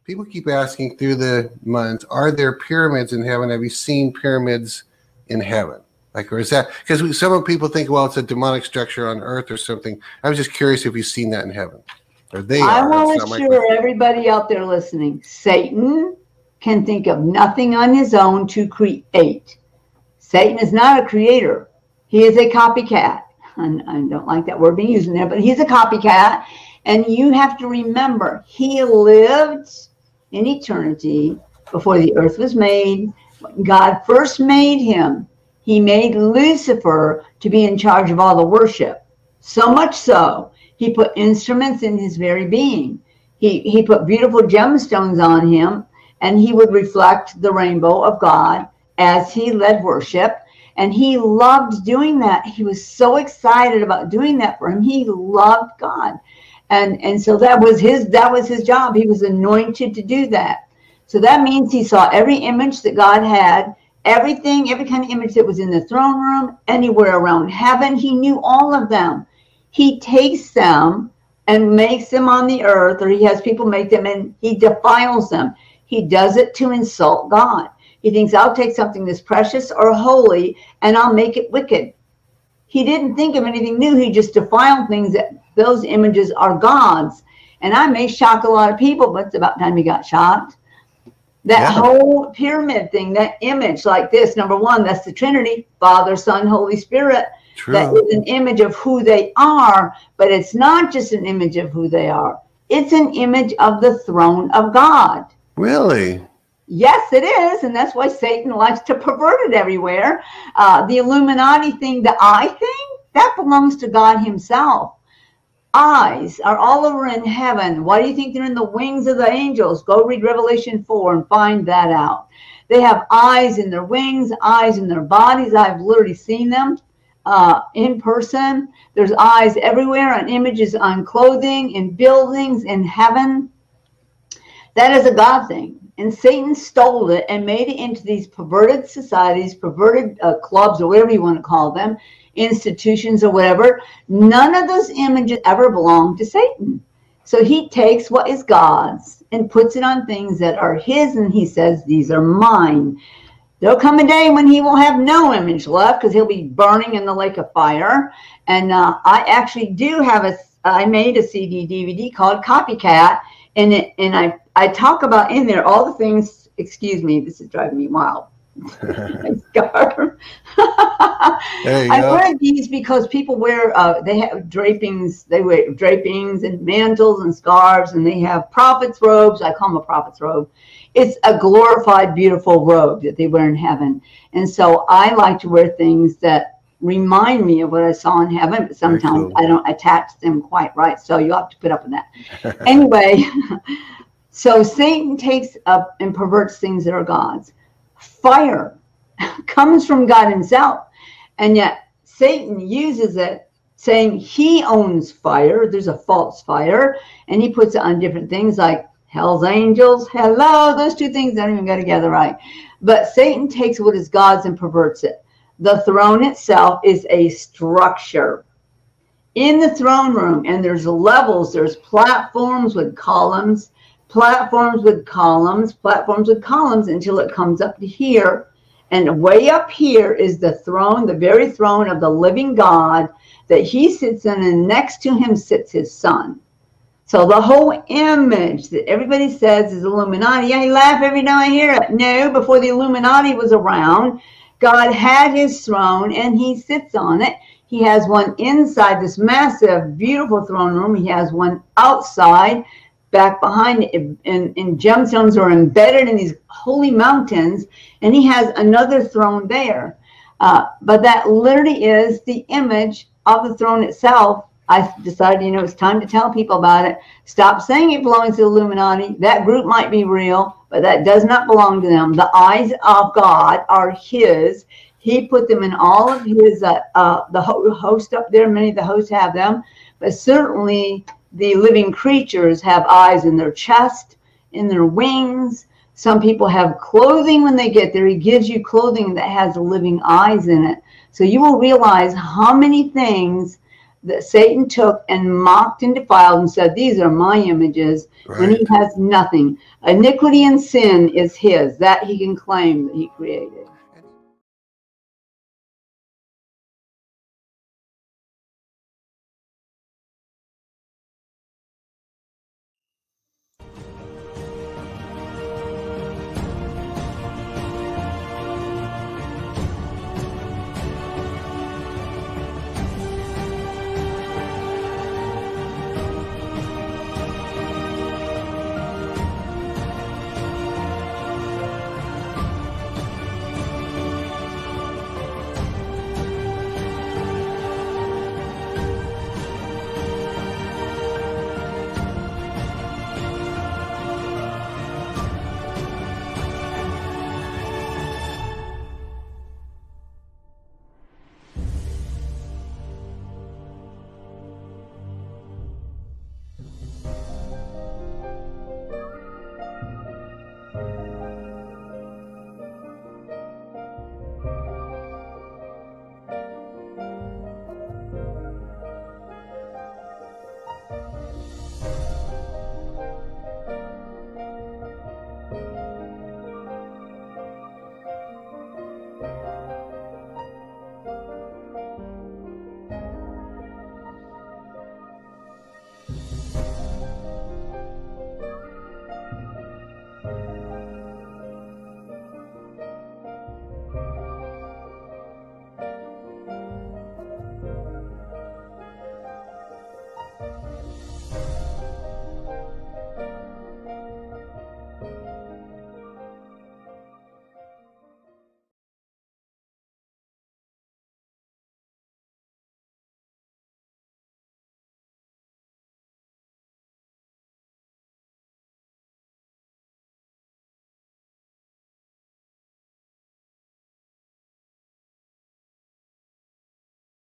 People keep asking through the months, are there pyramids in heaven? Have you seen pyramids in heaven? Like, or is that, because some people think, well, it's a demonic structure on earth or something. I was just curious if you've seen that in heaven. Or they are. I want to assure everybody out there listening, Satan can think of nothing on his own to create. Satan is not a creator. He is a copycat. And I don't like that word being used in there, but he's a copycat. And you have to remember, he lived in eternity before the earth was made. When God first made him, he made Lucifer to be in charge of all the worship. So much so, he put instruments in his very being. He put beautiful gemstones on him, and he would reflect the rainbow of God as he led worship. And he loved doing that. He was so excited about doing that for him. He loved God. And so that was his job. He was anointed to do that. So that means he saw every image that God had, everything, every kind of image that was in the throne room, anywhere around heaven. He knew all of them. He takes them and makes them on the earth, or he has people make them, and he defiles them. He does it to insult God. He thinks, I'll take something that's precious or holy and I'll make it wicked. He didn't think of anything new. He just defiled things that those images are gods. And I may shock a lot of people, but it's about time he got shocked. That whole pyramid thing, that image like this, number one, that's the Trinity, Father, Son, Holy Spirit. True. That is an image of who they are, but it's not just an image of who they are. It's an image of the throne of God. Really? Yes, it is. And that's why Satan likes to pervert it everywhere. The Illuminati thing, the eye thing, that belongs to God himself. Eyes are all over in heaven. Why do you think they're in the wings of the angels? Go read Revelation 4 and find that out. They have eyes in their wings, eyes in their bodies. I've literally seen them in person. There's eyes everywhere on images on clothing, in buildings, in heaven. That is a God thing. And Satan stole it and made it into these perverted societies, perverted clubs, or whatever you want to call them, institutions or whatever. None of those images ever belonged to Satan. So he takes what is God's and puts it on things that are his, and he says, these are mine. There'll come a day when he will have no image left because he'll be burning in the lake of fire. And I actually do have I made a CD DVD called Copycat, and I talk about in there all the things, excuse me, this is driving me wild. I wear these because people wear, they have drapings, they wear drapings and mantles and scarves, and they have prophet's robes. I call them a prophet's robe. It's a glorified, beautiful robe that they wear in heaven. And so I like to wear things that remind me of what I saw in heaven, but sometimes I don't attach them quite right. So you have to put up with that. Anyway, so Satan takes up and perverts things that are God's. Fire comes from God himself, and yet Satan uses it, saying he owns fire. There's a false fire, and he puts it on different things like hell's angels. Hello, those two things don't even go together right. But Satan takes what is God's and perverts it. The throne itself is a structure. In the throne room, and there's levels, there's platforms with columns, platforms with columns, platforms with columns, until it comes up to here. And way up here is the throne, the very throne of the living God that he sits in, and next to him sits his son. So the whole image that everybody says is Illuminati. I laugh every time I hear it. No, before the Illuminati was around, God had his throne and he sits on it. He has one inside this massive, beautiful throne room. He has one outside, back behind it, and gemstones are embedded in these holy mountains, and he has another throne there. But that literally is the image of the throne itself. I decided, it's time to tell people about it. Stop saying it belongs to the Illuminati. That group might be real, but that does not belong to them. The eyes of God are his. He put them in all of his, the host up there. Many of the hosts have them, but certainly the living creatures have eyes in their chest, in their wings. Some people have clothing when they get there. He gives you clothing that has living eyes in it. So you will realize how many things that Satan took and mocked and defiled and said, these are my images, when he has nothing. Iniquity and sin is his, that he can claim that he created.